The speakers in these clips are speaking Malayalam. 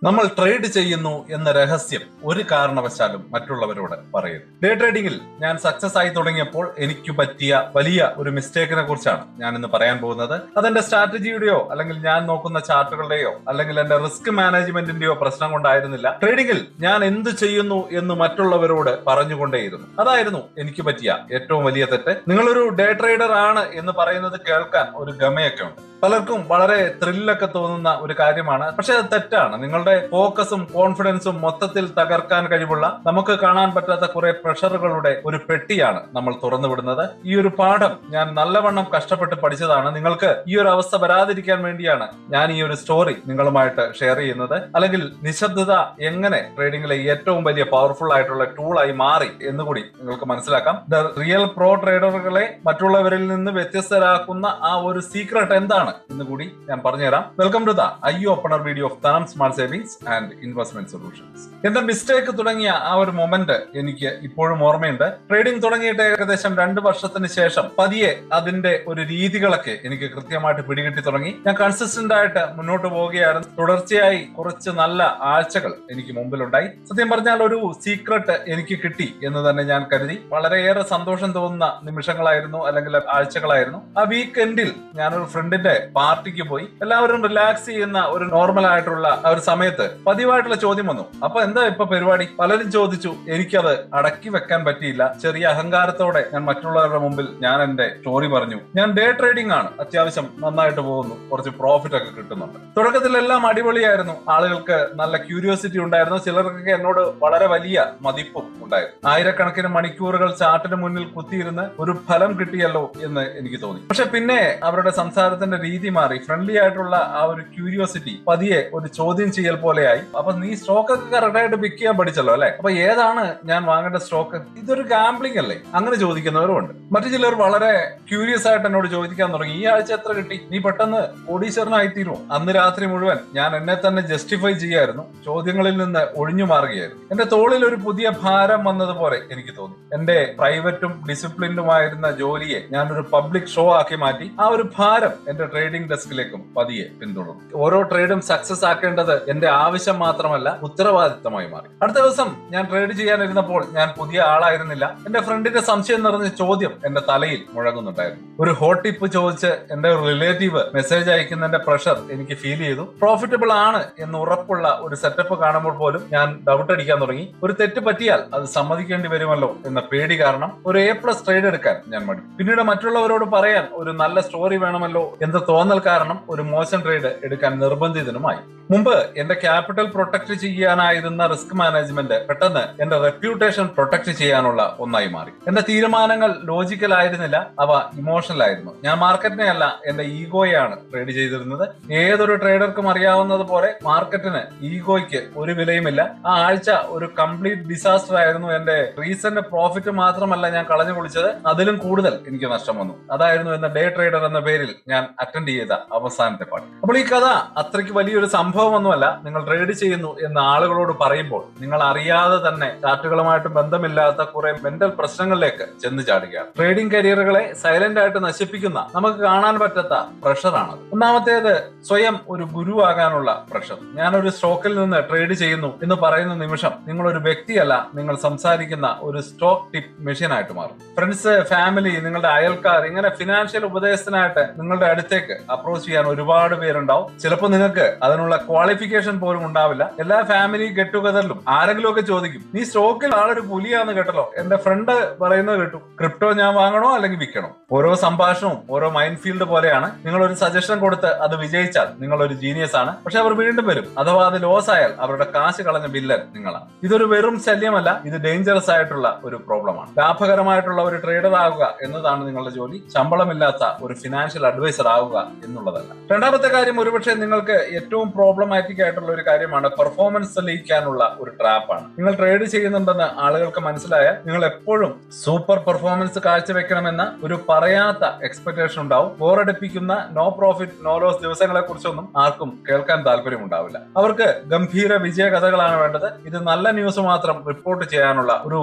നമ്മൾ ട്രേഡ് ചെയ്യുന്നു എന്ന രഹസ്യം ഒരു കാരണവശാലും മറ്റുള്ളവരോട് പറയരുത്. ഡേ ട്രേഡിംഗിൽ ഞാൻ സക്സസ് ആയി തുടങ്ങിയപ്പോൾ എനിക്ക് പറ്റിയ വലിയ ഒരു മിസ്റ്റേക്കിനെ കുറിച്ചാണ് ഞാൻ ഇന്ന് പറയാൻ പോകുന്നത്. അതെന്റെ സ്ട്രാറ്റജിയുടെയോ അല്ലെങ്കിൽ ഞാൻ നോക്കുന്ന ചാർട്ടുകളുടെയോ അല്ലെങ്കിൽ എന്റെ റിസ്ക് മാനേജ്മെന്റിന്റെയോ പ്രശ്നം കൊണ്ടായിരുന്നില്ല. ട്രേഡിംഗിൽ ഞാൻ എന്ത് ചെയ്യുന്നു എന്ന് മറ്റുള്ളവരോട് പറഞ്ഞുകൊണ്ടേയിരുന്നു. അതായിരുന്നു എനിക്ക് പറ്റിയ ഏറ്റവും വലിയ തെറ്റ്. നിങ്ങളൊരു ഡേ ട്രേഡർ ആണ് എന്ന് പറയുന്നത് കേൾക്കാൻ ഒരു ഗമയൊക്കെ ഉണ്ട്. പലർക്കും വളരെ ത്രില്ലൊക്കെ തോന്നുന്ന ഒരു കാര്യമാണ്. പക്ഷെ അത് തെറ്റാണ്. നിങ്ങളുടെ ഫോക്കസും കോൺഫിഡൻസും മൊത്തത്തിൽ തകർക്കാൻ കഴിവുള്ള, നമുക്ക് കാണാൻ പറ്റാത്ത കുറെ പ്രഷറുകളുടെ ഒരു പെട്ടിയാണ് നമ്മൾ തുറന്നു വിടുന്നത്. ഈ ഒരു പാഠം ഞാൻ നല്ലവണ്ണം കഷ്ടപ്പെട്ട് പഠിച്ചതാണ്. നിങ്ങൾക്ക് ഈ ഒരു അവസ്ഥ വരാതിരിക്കാൻ വേണ്ടിയാണ് ഞാൻ ഈ ഒരു സ്റ്റോറി നിങ്ങളുമായിട്ട് ഷെയർ ചെയ്യുന്നത്. അല്ലെങ്കിൽ നിശബ്ദത എങ്ങനെ ട്രേഡിംഗിലെ ഏറ്റവും വലിയ പവർഫുൾ ആയിട്ടുള്ള ടൂളായി മാറി എന്നുകൂടി നിങ്ങൾക്ക് മനസ്സിലാക്കാം. ദ റിയൽ പ്രോ ട്രേഡറുകളെ മറ്റുള്ളവരിൽ നിന്ന് വ്യത്യസ്തരാക്കുന്ന ആ ഒരു സീക്രട്ട് എന്താണ് എന്ന് കൂടി ഞാൻ പറഞ്ഞുതരാം. Welcome to the eye opener video of തനം smart savings and investment solutions. എന്റെ മിസ്റ്റേക്ക് തുടങ്ങിയ ആ ഒരു മൊമെന്റ് എനിക്ക് ഇപ്പോഴും ഓർമ്മയുണ്ട്. ട്രേഡിംഗ് തുടങ്ങിയിട്ട് ഏകദേശം 2 വർഷത്തിന് ശേഷം പതിയെ അതിന്റെ ഒരു രീതികളൊക്കെ എനിക്ക് കൃത്യമായിട്ട് പിടികിട്ടി തുടങ്ങി. ഞാൻ കൺസിസ്റ്റന്റ് ആയിട്ട് മുന്നോട്ട് പോവുകയായിരുന്നു. തുടർച്ചയായി കുറച്ച് നല്ല ആഴ്ചകൾ എനിക്ക് മുമ്പിലുണ്ടായി. സത്യം പറഞ്ഞാൽ ഒരു സീക്രട്ട് എനിക്ക് കിട്ടി എന്ന് തന്നെ ഞാൻ കരുതി. വളരെയേറെ സന്തോഷം തോന്നുന്ന നിമിഷങ്ങളായിരുന്നു അല്ലെങ്കിൽ ആഴ്ചകളായിരുന്നു. ആ വീക്കെൻഡിൽ ഞാനൊരു ഫ്രണ്ടിന്റെ പാർട്ടിക്ക് പോയി. എല്ലാവരും റിലാക്സ് ചെയ്യുന്ന ഒരു നോർമൽ ആയിട്ടുള്ള ആ ഒരു സമയത്ത് പതിവായിട്ടുള്ള ചോദ്യം വന്നു, അപ്പൊ എന്താ ഇപ്പൊ പരിപാടി? പലരും ചോദിച്ചു. എനിക്കത് അടക്കി വെക്കാൻ പറ്റിയില്ല. ചെറിയ അഹങ്കാരത്തോടെ ഞാൻ മറ്റുള്ളവരുടെ മുമ്പിൽ ഞാൻ എന്റെ സ്റ്റോറി പറഞ്ഞു. ഞാൻ ഡേ ട്രേഡിംഗ് ആണ്, അത്യാവശ്യം നന്നായിട്ട് പോകുന്നു, കുറച്ച് പ്രോഫിറ്റ് ഒക്കെ കിട്ടുന്നുണ്ട്. തുടക്കത്തിലെല്ലാം അടിപൊളിയായിരുന്നു. ആളുകൾക്ക് നല്ല ക്യൂരിയോസിറ്റി ഉണ്ടായിരുന്നു. ചിലർക്കൊക്കെ എന്നോട് വളരെ വലിയ മതിപ്പും ഉണ്ടായിരുന്നു. ആയിരക്കണക്കിന് മണിക്കൂറുകൾ ചാർട്ടിന് മുന്നിൽ കുത്തിയിരുന്ന് ഒരു ഫലം കിട്ടിയല്ലോ എന്ന് എനിക്ക് തോന്നി. പക്ഷെ പിന്നെ അവരുടെ സംസാരത്തിന്റെ രീതി മാറി. ഫ്രണ്ട്ലി ആയിട്ടുള്ള ആ ഒരു ക്യൂരിയോസിറ്റി പതിയെ ഒരു ചോദ്യം ചെയ്യൽ പോലെയായി. അപ്പൊ നീ സ്റ്റോക്ക് ഒക്കെ കറക്റ്റ് ആയിട്ട് പിക്ക് ചെയ്യാൻ പഠിച്ചല്ലോ അല്ലെ? അപ്പൊ ഏതാണ് ഞാൻ വാങ്ങേണ്ട സ്റ്റോക്ക്? ഇതൊരു ഗാംബ്ലിംഗ് അല്ലേ? അങ്ങനെ ചോദിക്കുന്നവരും ഉണ്ട്. മറ്റു ചിലർ വളരെ ക്യൂരിയസ് ആയിട്ട് എന്നോട് ചോദിക്കാൻ തുടങ്ങി, ഈ ആഴ്ച എത്ര കിട്ടി? നീ പെട്ടെന്ന് കോടീശ്വരനായിത്തീരുമോ? അന്ന് രാത്രി മുഴുവൻ ഞാൻ എന്നെ തന്നെ ജസ്റ്റിഫൈ ചെയ്യായിരുന്നു. ചോദ്യങ്ങളിൽ നിന്ന് ഒഴിഞ്ഞു മാറുകയായിരുന്നു. എന്റെ തോളിൽ ഒരു പുതിയ ഭാരം വന്നതുപോലെ എനിക്ക് തോന്നി. എന്റെ പ്രൈവറ്റും ഡിസിപ്ലിനുമായിരുന്ന ജോലിയെ ഞാനൊരു പബ്ലിക് ഷോ ആക്കി മാറ്റി. ആ ഒരു ഭാരം എന്റെ ട്രേഡിംഗ് ഡെസ്കിലേക്കും പതിയെ പിന്തുടർന്നു. ഓരോ ട്രേഡും സക്സസ് ആക്കേണ്ടത് എന്റെ ആവശ്യം മാത്രമല്ല, ഉത്തരവാദിത്തമായി മാറി. അടുത്ത ദിവസം ഞാൻ ട്രേഡ് ചെയ്യാനിരുന്നപ്പോൾ ഞാൻ പുതിയ ആളായിരുന്നില്ല. എന്റെ ഫ്രണ്ടിന്റെ സംശയം നിറഞ്ഞ ചോദ്യം എന്റെ തലയിൽ മുഴങ്ങുന്നുണ്ടായിരുന്നു. ഒരു ഹോട്ട് ടിപ്പ് ചോദിച്ച് എന്റെ റിലേറ്റീവ് മെസ്സേജ് അയക്കുന്നതിന്റെ പ്രഷർ എനിക്ക് ഫീൽ ചെയ്തു. പ്രോഫിറ്റബിൾ ആണ് എന്ന് ഉറപ്പുള്ള ഒരു സെറ്റപ്പ് കാണുമ്പോൾ പോലും ഞാൻ ഡൗട്ട് അടിക്കാൻ തുടങ്ങി. ഒരു തെറ്റ് പറ്റിയാൽ അത് സമ്മതിക്കേണ്ടി വരുമല്ലോ എന്ന പേടി കാരണം ഒരു A+ ട്രേഡ് എടുക്കാൻ ഞാൻ മടി. പിന്നീട് മറ്റുള്ളവരോട് പറയാൻ ഒരു നല്ല സ്റ്റോറി വേണമല്ലോ എന്ന തോന്നൽ കാരണം ഒരു മോശം ട്രേഡ് എടുക്കാൻ നിർബന്ധിതനുമായി. മുമ്പ് എന്റെ ക്യാപിറ്റൽ പ്രൊട്ടക്ട് ചെയ്യാനായിരുന്ന റിസ്ക് മാനേജ്മെന്റ് പെട്ടെന്ന് എന്റെ റെപ്യൂട്ടേഷൻ പ്രൊട്ടക്ട് ചെയ്യാനുള്ള ഒന്നായി മാറി. എന്റെ തീരുമാനങ്ങൾ ലോജിക്കൽ ആയിരുന്നില്ല, അവ ഇമോഷണൽ ആയിരുന്നു. ഞാൻ മാർക്കറ്റിനെ അല്ല, എന്റെ ഈഗോയാണ് ട്രേഡ് ചെയ്തിരുന്നത്. ഏതൊരു ട്രേഡർക്കും അറിയാവുന്നത് പോലെ മാർക്കറ്റിന് ഈഗോയ്ക്ക് ഒരു വിലയുമില്ല. ആ ആഴ്ച ഒരു കംപ്ലീറ്റ് ഡിസാസ്റ്റർ ആയിരുന്നു. എന്റെ റീസെന്റ് പ്രോഫിറ്റ് മാത്രമല്ല ഞാൻ കളഞ്ഞു കുളിച്ചത്, അതിലും കൂടുതൽ എനിക്ക് നഷ്ടം വന്നു. അതായിരുന്നു എന്ന ഡേ ട്രേഡർ എന്ന പേരിൽ ഞാൻ അറ്റൻഡ് ചെയ്ത അവസാനത്തെ പാഠം. അപ്പോൾ ഈ കഥ അത്രയ്ക്ക് വലിയൊരു സംഭവമൊന്നുമല്ല. നിങ്ങൾ ട്രേഡ് ചെയ്യുന്നു എന്ന് ആളുകളോട് പറയുമ്പോൾ നിങ്ങൾ അറിയാതെ തന്നെ ചാർട്ടുകളുമായിട്ട് ബന്ധമില്ലാത്ത കുറെ മെന്റൽ പ്രശ്നങ്ങളിലേക്ക് ചെന്ന് ചാടുകയാണ്. ട്രേഡിംഗ് കരിയറുകളെ സൈലന്റ് ആയിട്ട് നശിപ്പിക്കുന്ന, നമുക്ക് കാണാൻ പറ്റാത്ത പ്രഷറാണ്. ഒന്നാമത്തേത് സ്വയം ഒരു ഗുരുവാകാനുള്ള പ്രഷർ. ഞാനൊരു സ്റ്റോക്കിൽ നിന്ന് ട്രേഡ് ചെയ്യുന്നു എന്ന് പറയുന്ന നിമിഷം നിങ്ങൾ ഒരു വ്യക്തിയല്ല, നിങ്ങൾ സംസാരിക്കുന്ന ഒരു സ്റ്റോക്ക് ടിപ്പ് മെഷീൻ ആയിട്ട് മാറും. ഫ്രണ്ട്സ്, ഫാമിലി, നിങ്ങളുടെ അയൽക്കാർ, ഇങ്ങനെ ഫിനാൻഷ്യൽ ഉപദേശത്തിനായിട്ട് നിങ്ങളുടെ അടുത്തേക്ക് അപ്രോച്ച് ചെയ്യാൻ ഒരുപാട് പേരുണ്ടാവും. ചിലപ്പോൾ നിങ്ങൾക്ക് അതിനുള്ള ക്വാളിഫിക്കേഷൻ പോലും ഉണ്ടാവില്ല. എല്ലാ ഫാമിലി ഗെറ്റ് ടുഗദറിലും ആരെങ്കിലും ഒക്കെ ചോദിക്കും, നീ സ്റ്റോക്കിൽ ആളൊരു പുലിയാന്ന് കേട്ടല്ലോ, എന്റെ ഫ്രണ്ട് പറയുന്നത് കേട്ടു, ക്രിപ്റ്റോ ഞാൻ വാങ്ങണോ അല്ലെങ്കിൽ വിൽക്കണോ? ഓരോ സംഭാഷണവും ഓരോ മൈൻഡ് ഫീൽഡ് പോലെയാണ്. നിങ്ങൾ ഒരു സജഷൻ കൊടുത്ത് അത് വിജയിച്ചാൽ നിങ്ങൾ ഒരു ജീനിയസ് ആണ്. പക്ഷെ അവർ വീണ്ടും വരും. അഥവാ അത് ലോസ് ആയാൽ അവരുടെ കാശ് കളഞ്ഞ വില്ലൻ നിങ്ങളാണ്. ഇതൊരു വെറും ശല്യമല്ല, ഇത് ഡേഞ്ചറസ് ആയിട്ടുള്ള ഒരു പ്രോബ്ലമാണ്. ലാഭകരമായിട്ടുള്ള ഒരു ട്രേഡർ ആവുക എന്നതാണ് നിങ്ങളുടെ ജോലി, ശമ്പളമില്ലാത്ത ഒരു ഫിനാൻഷ്യൽ അഡ്വൈസർ ആവുക എന്നുള്ളതല്ല. രണ്ടാമത്തെ കാര്യം, ഒരുപക്ഷെ നിങ്ങൾക്ക് ഏറ്റവും പ്രോബ്ലമാറ്റിക് ആയിട്ടുള്ള ഒരു കാര്യമാണ് പെർഫോമൻസ് തെളിയിക്കാനുള്ള ഒരു ട്രാപ്പാണ്. നിങ്ങൾ ട്രേഡ് ചെയ്യുന്നുണ്ടെന്ന് ആളുകൾക്ക് മനസ്സിലായാൽ നിങ്ങൾ എപ്പോഴും സൂപ്പർ പെർഫോമൻസ് കാഴ്ചവെക്കണമെന്ന ഒരു പറയാത്ത എക്സ്പെക്ടേഷൻ ഉണ്ടാവും. ബോറടിപ്പിക്കുന്ന നോ പ്രോഫിറ്റ് നോ ലോസ് ദിവസങ്ങളെ കുറിച്ചൊന്നും ആർക്കും കേൾക്കാൻ താല്പര്യം ഉണ്ടാവില്ല. അവർക്ക് ഗംഭീര വിജയ കഥകളാണ് വേണ്ടത്. ഇത് നല്ല ന്യൂസ് മാത്രം റിപ്പോർട്ട് ചെയ്യാനുള്ള ഒരു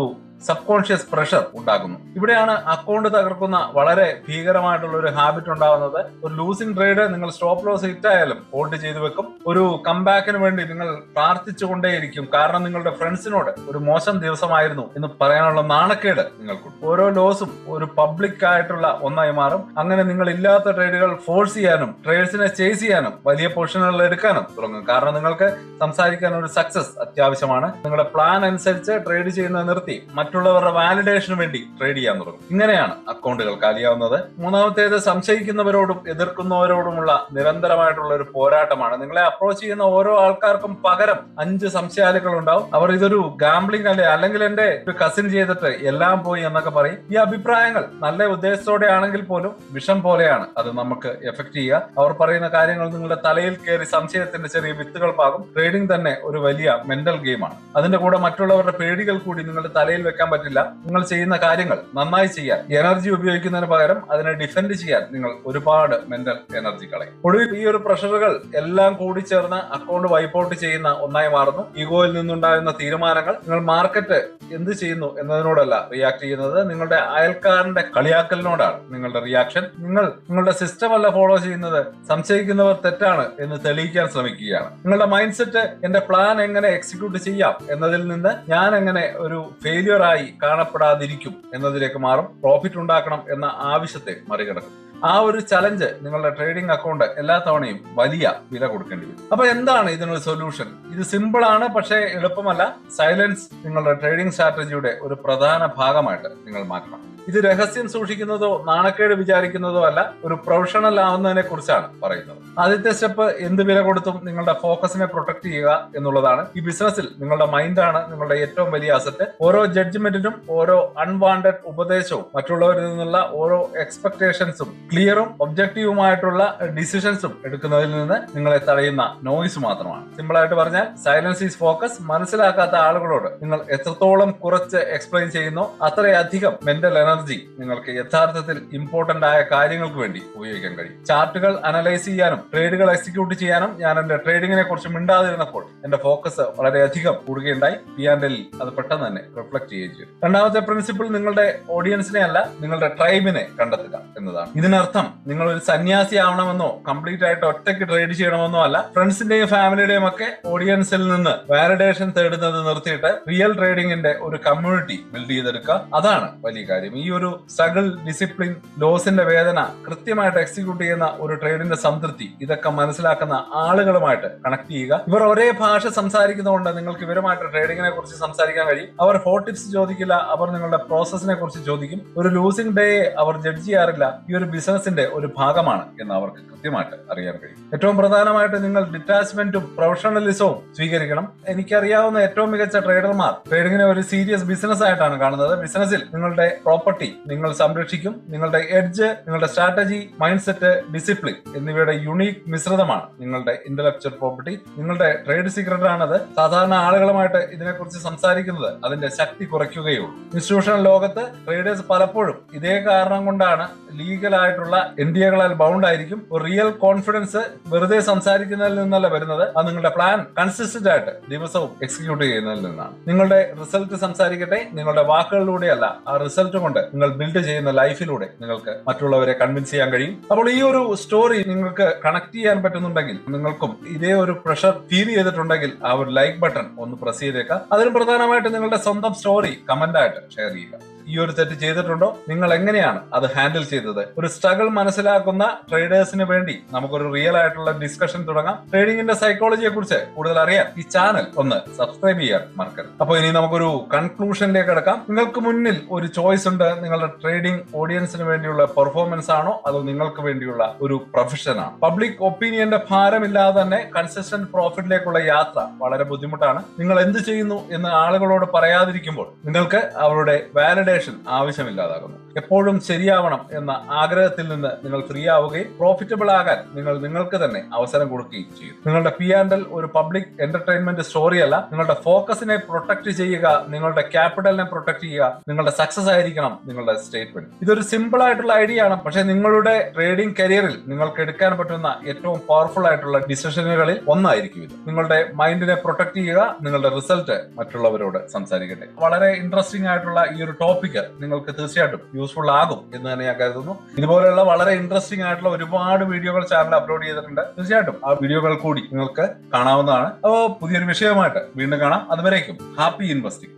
സബ് കോൺഷ്യസ് പ്രഷർ ഉണ്ടാക്കുന്നു. ഇവിടെയാണ് അക്കൗണ്ട് തകർക്കുന്ന വളരെ ഭീകരമായിട്ടുള്ള ഒരു ഹാബിറ്റ് ഉണ്ടാവുന്നത്. ഒരു ലൂസിംഗ് ട്രേഡ് നിങ്ങൾ സ്റ്റോപ്പ് ലോസ് ഹിറ്റ് ആയാലും ഹോൾഡ് ചെയ്തു വെക്കും. ഒരു കംബാക്കിന് വേണ്ടി നിങ്ങൾ പ്രാർത്ഥിച്ചുകൊണ്ടേയിരിക്കും. കാരണം നിങ്ങളുടെ ഫ്രണ്ട്സിനോട് ഒരു മോശം ദിവസമായിരുന്നു എന്ന് പറയാനുള്ള നാണക്കേട് നിങ്ങൾക്കുണ്ട്. ഓരോ ലോസും ഒരു പബ്ലിക് ആയിട്ടുള്ള ഒന്നായി മാറും. അങ്ങനെ നിങ്ങൾ ഇല്ലാത്ത ട്രേഡുകൾ ഫോഴ്സ് ചെയ്യാനും ട്രേഡ്സിനെ ചേസ് ചെയ്യാനും വലിയ പൊസിഷനുകൾ എടുക്കാനും തുടങ്ങും. കാരണം നിങ്ങൾക്ക് സംസാരിക്കാൻ ഒരു സക്സസ് അത്യാവശ്യമാണ്. നിങ്ങളുടെ പ്ലാൻ അനുസരിച്ച് ട്രേഡ് ചെയ്യുന്നത് നിർത്തി മറ്റുള്ളവരുടെ വാലിഡേഷന് വേണ്ടി ട്രേഡ് ചെയ്യാൻ തുടങ്ങും. ഇങ്ങനെയാണ് അക്കൗണ്ടുകൾ കാലിയാവുന്നത്. മൂന്നാമത്തേത് സംശയിക്കുന്നവരോടും എതിർക്കുന്നവരോടുമുള്ള നിരന്തരമായിട്ടുള്ള ഒരു പോരാട്ടമാണ്. നിങ്ങളെ അപ്രോച്ച് ചെയ്യുന്ന ഓരോ ആൾക്കാർക്കും പകരം 5 സംശയാലുക്കൾ ഉണ്ടാവും. അവർ ഇതൊരു ഗാംബ്ലിംഗ് അല്ലേ, അല്ലെങ്കിൽ എന്റെ ഒരു കസിൻ ചെയ്തിട്ട് എല്ലാം പോയി എന്നൊക്കെ പറയും. ഈ അഭിപ്രായങ്ങൾ നല്ല ഉദ്ദേശത്തോടെ ആണെങ്കിൽ പോലും വിഷം പോലെയാണ് അത് നമുക്ക് എഫക്ട് ചെയ്യുക. അവർ പറയുന്ന കാര്യങ്ങൾ നിങ്ങളുടെ തലയിൽ കയറി സംശയത്തിന്റെ ചെറിയ വിത്തുകൾ പാകും. ട്രേഡിംഗ് തന്നെ ഒരു വലിയ മെന്റൽ ഗെയിമാണ്. അതിന്റെ കൂടെ മറ്റുള്ളവരുടെ പേടികൾ കൂടി നിങ്ങളുടെ തലയിൽ വെക്കാൻ പറ്റില്ല. നിങ്ങൾ ചെയ്യുന്ന കാര്യങ്ങൾ നന്നായി ചെയ്യാൻ എനർജി ഉപയോഗിക്കുന്നതിന് പകരം അതിനെ ഡിഫെൻഡ് ചെയ്യാൻ നിങ്ങൾ ഒരുപാട് മെന്റൽ എനർജി കളയും. ഒടുവിൽ ഈ ഒരു പ്രഷറുകൾ എല്ലാം കൂടി ചേർന്ന് അക്കൗണ്ട് വൈപ്പ് ഔട്ട് ചെയ്യുന്ന ഒന്നായി മാറുന്നു. ഈഗോയിൽ നിന്നുണ്ടാകുന്ന തീരുമാനങ്ങൾ നിങ്ങൾ മാർക്കറ്റ് എന്ത് ചെയ്യുന്നു എന്നതിനോടല്ല റിയാക്ട് ചെയ്യുന്നത്, നിങ്ങളുടെ അയൽക്കാരന്റെ കളിയാക്കലിനോടാണ് നിങ്ങളുടെ റിയാക്ഷൻ. നിങ്ങളുടെ സിസ്റ്റം അല്ല ഫോളോ ചെയ്യുന്നത്, സംശയിക്കുന്നവർ തെറ്റാണ് എന്ന് തെളിയിക്കാൻ ശ്രമിക്കുകയാണ്. നിങ്ങളുടെ മൈൻഡ് സെറ്റ് എന്റെ പ്ലാൻ എങ്ങനെ എക്സിക്യൂട്ട് ചെയ്യാം എന്നതിൽ നിന്ന് ഞാൻ എങ്ങനെ ഒരു ഫെയിലിയർ ആയി കാണപ്പെടാതിരിക്കും എന്നതിലേക്ക് മാറും. പ്രോഫിറ്റ് ഉണ്ടാക്കണം എന്ന ആവശ്യത്തെ മറികടക്കും. ആ ഒരു ചലഞ്ച് നിങ്ങളുടെ ട്രേഡിംഗ് അക്കൗണ്ട് എല്ലാ തവണയും വലിയ വില കൊടുക്കേണ്ടി വരും. അപ്പൊ എന്താണ് ഇതിനൊരു സൊല്യൂഷൻ? ഇത് സിമ്പിൾ ആണ്, പക്ഷേ എളുപ്പമല്ല. സൈലൻസ് നിങ്ങളുടെ ട്രേഡിംഗ് സ്ട്രാറ്റജിയുടെ ഒരു പ്രധാന ഭാഗമായിട്ട് നിങ്ങൾ മാറ്റണം. ഇത് രഹസ്യം സൂക്ഷിക്കുന്നതോ നാണക്കേട് വിചാരിക്കുന്നതോ അല്ല, ഒരു പ്രൊഫഷണൽ ആവുന്നതിനെ കുറിച്ചാണ് പറയുന്നത്. ആദ്യത്തെ സ്റ്റെപ്പ് എന്ത് വില കൊടുത്തും നിങ്ങളുടെ ഫോക്കസിനെ പ്രൊട്ടക്ട് ചെയ്യുക എന്നുള്ളതാണ്. ഈ ബിസിനസ്സിൽ നിങ്ങളുടെ മൈൻഡാണ് നിങ്ങളുടെ ഏറ്റവും വലിയ അസറ്റ്. ഓരോ ജഡ്ജ്മെന്റിനും ഓരോ അൺവാണ്ടഡ് ഉപദേശവും മറ്റുള്ളവരിൽ നിന്നുള്ള ഓരോ എക്സ്പെക്ടേഷൻസും ക്ലിയറും ഒബ്ജക്റ്റീവുമായിട്ടുള്ള ഡിസിഷൻസും എടുക്കുന്നതിൽ നിന്ന് നിങ്ങളെ തടയുന്ന നോയ്സ് മാത്രമാണ്. സിമ്പിൾ ആയിട്ട് പറഞ്ഞാൽ സൈലൻസ് ഈസ് ഫോക്കസ്. മനസ്സിലാക്കാത്ത ആളുകളോട് നിങ്ങൾ എത്രത്തോളം കുറച്ച് എക്സ്പ്ലെയിൻ ചെയ്യുന്നോ അത്രയധികം മെന്റൽ എനർജി നിങ്ങൾക്ക് യഥാർത്ഥത്തിൽ ഇമ്പോർട്ടന്റ് ആയ കാര്യങ്ങൾക്ക് വേണ്ടി ഉപയോഗിക്കാൻ കഴിയും. ചാർട്ടുകൾ അനലൈസ് ചെയ്യാനും ട്രേഡുകൾ എക്സിക്യൂട്ട് ചെയ്യാനും ഞാൻ എന്റെ ട്രേഡിങ്ങിനെ കുറിച്ച് മിണ്ടാതിരുന്നപ്പോൾ എന്റെ ഫോക്കസ് വളരെയധികം കൂടുകയുണ്ടായി. P&L അത് പെട്ടെന്ന് തന്നെ റിഫ്ലക്ട് ചെയ്യുകയും ചെയ്യും. രണ്ടാമത്തെ പ്രിൻസിപ്പിൾ നിങ്ങളുടെ ഓഡിയൻസിനെ അല്ല, നിങ്ങളുടെ ട്രൈബിനെ കണ്ടെത്തുക എന്നതാണ്. ഇതിനർത്ഥം നിങ്ങൾ ഒരു സന്യാസി ആവണമെന്നോ കംപ്ലീറ്റ് ആയിട്ട് ഒറ്റയ്ക്ക് ട്രേഡ് ചെയ്യണമെന്നോ അല്ല. ഫ്രണ്ട്സിന്റെയും ഫാമിലിയുടെയും ഒക്കെ ഓഡിയൻസിൽ നിന്ന് വാലിഡേഷൻ തേടുന്നത് നിർത്തിയിട്ട് റിയൽ ട്രേഡിംഗിന്റെ ഒരു കമ്മ്യൂണിറ്റി ബിൽഡ് ചെയ്തെടുക്കുക. അതാണ് വലിയ കാര്യം. ഈ ഒരു സ്ട്രഗിൾ, ഡിസിപ്ലിൻ, ലോസിന്റെ വേദന, കൃത്യമായിട്ട് എക്സിക്യൂട്ട് ചെയ്യുന്ന ഒരു ട്രേഡിന്റെ സംതൃപ്തി, ഇതൊക്കെ മനസ്സിലാക്കുന്ന ആളുകളുമായിട്ട് കണക്ട് ചെയ്യുക. ഇവർ ഒരേ ഭാഷ സംസാരിക്കുന്നതുകൊണ്ട് നിങ്ങൾക്ക് ഇവരുമായിട്ട് ട്രേഡിങ്ങിനെ കുറിച്ച് സംസാരിക്കാൻ കഴിയും. അവർ ഹോട്ട് ടിപ്സ് ചോദിക്കില്ല, അവർ നിങ്ങളുടെ പ്രോസസ്സിനെ കുറിച്ച് ചോദിക്കും. ഒരു ലൂസിംഗ് ഡേയെ അവർ ജഡ്ജ് ചെയ്യാറില്ല. ഈ ഒരു ബിസിനസിന്റെ ഒരു ഭാഗമാണ് എന്ന് അവർക്ക് കൃത്യമായിട്ട് അറിയാൻ കഴിയും. ഏറ്റവും പ്രധാനമായിട്ട് നിങ്ങൾ ഡിറ്റാച്ച്മെന്റും പ്രൊഫഷണലിസവും സ്വീകരിക്കണം. എനിക്കറിയാവുന്ന ഏറ്റവും മികച്ച ട്രേഡർമാർ ട്രേഡിങ്ങിനെ ഒരു സീരിയസ് ബിസിനസ് ആയിട്ടാണ് കാണുന്നത്. ബിസിനസ്സിൽ നിങ്ങളുടെ പ്രോപ്പർട്ടി നിങ്ങൾ സംരക്ഷിക്കും. നിങ്ങളുടെ എഡ്ജ്, നിങ്ങളുടെ സ്ട്രാറ്റജി, മൈൻഡ് സെറ്റ്, ഡിസിപ്ലിൻ എന്നിവയുടെ യുണീക് മിശ്രിതമാണ് നിങ്ങളുടെ ഇന്റലക്ച്വൽ പ്രോപ്പർട്ടി. നിങ്ങളുടെ ട്രേഡ് സീക്രട്ട് ആണത്. സാധാരണ ആളുകളുമായിട്ട് ഇതിനെക്കുറിച്ച് സംസാരിക്കുന്നത് അതിന്റെ ശക്തി കുറയ്ക്കുകയുള്ളൂ. ഇൻസ്റ്റിറ്റ്യൂഷണൽ ലോകത്ത് ട്രേഡേഴ്സ് പലപ്പോഴും ഇതേ കാരണം കൊണ്ടാണ് ലീഗൽ ആയിട്ടുള്ള NDAകളാൽ ബൗണ്ട് ആയിരിക്കും. ഒരു റിയൽ കോൺഫിഡൻസ് വെറുതെ സംസാരിക്കുന്നതിൽ നിന്നല്ല വരുന്നത്, അത് നിങ്ങളുടെ പ്ലാൻ കൺസിസ്റ്റന്റ് ആയിട്ട് ദിവസവും എക്സിക്യൂട്ട് ചെയ്യുന്നതിൽ നിന്നാണ്. നിങ്ങളുടെ റിസൾട്ട് സംസാരിക്കട്ടെ, നിങ്ങളുടെ വാക്കുകളിലൂടെയല്ല, ആ റിസൾട്ട് കൊണ്ട് നിങ്ങൾ ബിൽഡ് ചെയ്യുന്ന ലൈഫിലൂടെ നിങ്ങൾക്ക് മറ്റുള്ളവരെ കൺവിൻസ് ചെയ്യാൻ കഴിയും. അപ്പോൾ ഈ ഒരു സ്റ്റോറി നിങ്ങൾക്ക് കണക്ട് ചെയ്യാൻ പറ്റുന്നുണ്ടെങ്കിൽ, നിങ്ങൾക്കും ഇതേ ഒരു പ്രഷർ ഫീൽ ചെയ്തിട്ടുണ്ടെങ്കിൽ ആ ഒരു ലൈക്ക് ബട്ടൺ ഒന്ന് പ്രസ് ചെയ്തേക്കാം. അതിന് പ്രധാനമായിട്ട് നിങ്ങളുടെ സ്വന്തം സ്റ്റോറി കമന്റ് ആയിട്ട് ഷെയർ ചെയ്യുക. ഈ ഒരു തെറ്റ് ചെയ്തിട്ടുണ്ടോ, നിങ്ങൾ എങ്ങനെയാണ് അത് ഹാൻഡിൽ ചെയ്തത്? ഒരു സ്ട്രഗിൾ മനസ്സിലാക്കുന്ന ട്രേഡേഴ്സിന് വേണ്ടി നമുക്കൊരു റിയൽ ആയിട്ടുള്ള ഡിസ്കഷൻ തുടങ്ങാം. ട്രേഡിംഗിന്റെ സൈക്കോളജിയെ കുറിച്ച് കൂടുതൽ അറിയാൻ ഈ ചാനൽ ഒന്ന് സബ്സ്ക്രൈബ് ചെയ്യാൻ മറക്കരുത്. അപ്പോൾ ഇനി നമുക്കൊരു കൺക്ലൂഷനിലേക്ക് കിടക്കാം. നിങ്ങൾക്ക് മുന്നിൽ ഒരു ചോയ്സ് ഉണ്ട്. നിങ്ങളുടെ ട്രേഡിംഗ് ഓഡിയൻസിന് വേണ്ടിയുള്ള പെർഫോമൻസ് ആണോ അതോ നിങ്ങൾക്ക് വേണ്ടിയുള്ള ഒരു പ്രൊഫഷൻ ആണോ? പബ്ലിക് ഒപ്പീനിയന്റെ ഭാരമില്ലാതെ തന്നെ കൺസിസ്റ്റന്റ് പ്രോഫിറ്റിലേക്കുള്ള യാത്ര വളരെ ബുദ്ധിമുട്ടാണ്. നിങ്ങൾ എന്ത് ചെയ്യുന്നു എന്ന് ആളുകളോട് പറയാതിരിക്കുമ്പോൾ നിങ്ങൾക്ക് അവരുടെ വാലിഡേഷൻ വാലിഡേഷൻ ആവശ്യമില്ലാതാകുന്നു. എപ്പോഴും ശരിയാവണം എന്ന ആഗ്രഹത്തിൽ നിന്ന് നിങ്ങൾ ഫ്രീ ആവുകയും പ്രോഫിറ്റബിൾ ആകാൻ നിങ്ങൾക്ക് തന്നെ അവസരം കൊടുക്കുകയും ചെയ്യും. നിങ്ങളുടെ P&L ഒരു പബ്ലിക് എന്റർടൈൻമെന്റ് സ്റ്റോറി അല്ല. നിങ്ങളുടെ ഫോക്കസിനെ പ്രൊട്ടക്ട് ചെയ്യുക, നിങ്ങളുടെ ക്യാപിറ്റലിനെ പ്രൊട്ടക്ട് ചെയ്യുക, നിങ്ങളുടെ സക്സസ് ആയിരിക്കണം നിങ്ങളുടെ സ്റ്റേറ്റ്മെന്റ്. ഇതൊരു സിമ്പിൾ ആയിട്ടുള്ള ഐഡിയ ആണ്, പക്ഷെ നിങ്ങളുടെ ട്രേഡിംഗ് കരിയറിൽ നിങ്ങൾക്ക് എടുക്കാൻ പറ്റുന്ന ഏറ്റവും പവർഫുൾ ആയിട്ടുള്ള ഡിസിഷനുകളിൽ ഒന്നായിരിക്കും ഇത്. നിങ്ങളുടെ മൈൻഡിനെ പ്രൊട്ടക്ട് ചെയ്യുക, നിങ്ങളുടെ റിസൾട്ട് മറ്റുള്ളവരോട് സംസാരിക്കട്ടെ. വളരെ ഇൻട്രസ്റ്റിംഗ് ആയിട്ടുള്ള ഈ ഒരു ടോപ്പിക് നിങ്ങൾക്ക് തീർച്ചയായിട്ടും യൂസ്ഫുൾ ആകും എന്ന് തന്നെ ഞാൻ കരുതുന്നു. ഇതുപോലെയുള്ള വളരെ ഇൻട്രസ്റ്റിംഗ് ആയിട്ടുള്ള ഒരുപാട് വീഡിയോകൾ ചാനൽ അപ്ലോഡ് ചെയ്തിട്ടുണ്ട്. തീർച്ചയായിട്ടും ആ വീഡിയോകൾ കൂടി നിങ്ങൾക്ക് കാണാവുന്നതാണ്. അപ്പോൾ പുതിയൊരു വിഷയമായിട്ട് വീണ്ടും കാണാം. അതുവരേക്കും ഹാപ്പി ഇൻവെസ്റ്റിംഗ്.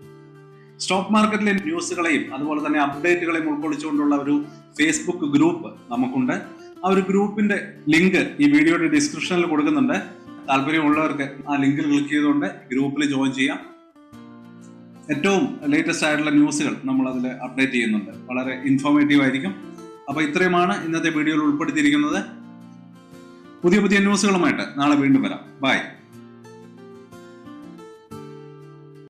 സ്റ്റോക്ക് മാർക്കറ്റിലെ ന്യൂസുകളെയും അതുപോലെ തന്നെ അപ്ഡേറ്റുകളെയും ഉൾക്കൊള്ളിച്ചുകൊണ്ടുള്ള ഒരു ഫേസ്ബുക്ക് ഗ്രൂപ്പ് നമുക്കുണ്ട്. ആ ഒരു ഗ്രൂപ്പിന്റെ ലിങ്ക് ഈ വീഡിയോയുടെ ഡിസ്ക്രിപ്ഷനിൽ കൊടുക്കുന്നുണ്ട്. താല്പര്യമുള്ളവർക്ക് ആ ലിങ്കിൽ ക്ലിക്ക് ചെയ്തുകൊണ്ട് ഗ്രൂപ്പിൽ ജോയിൻ ചെയ്യാം. ഏറ്റവും ലേറ്റസ്റ്റ് ആയിട്ടുള്ള ന്യൂസുകൾ നമ്മൾ അതിൽ അപ്ഡേറ്റ് ചെയ്യുന്നുണ്ട്. വളരെ ഇൻഫോർമേറ്റീവ് ആയിരിക്കും. അപ്പൊ ഇത്രയുമാണ് ഇന്നത്തെ വീഡിയോയിൽ ഉൾപ്പെടുത്തിയിരിക്കുന്നത്. പുതിയ ന്യൂസുകളുമായിട്ട് നാളെ വീണ്ടും വരാം. ബൈ.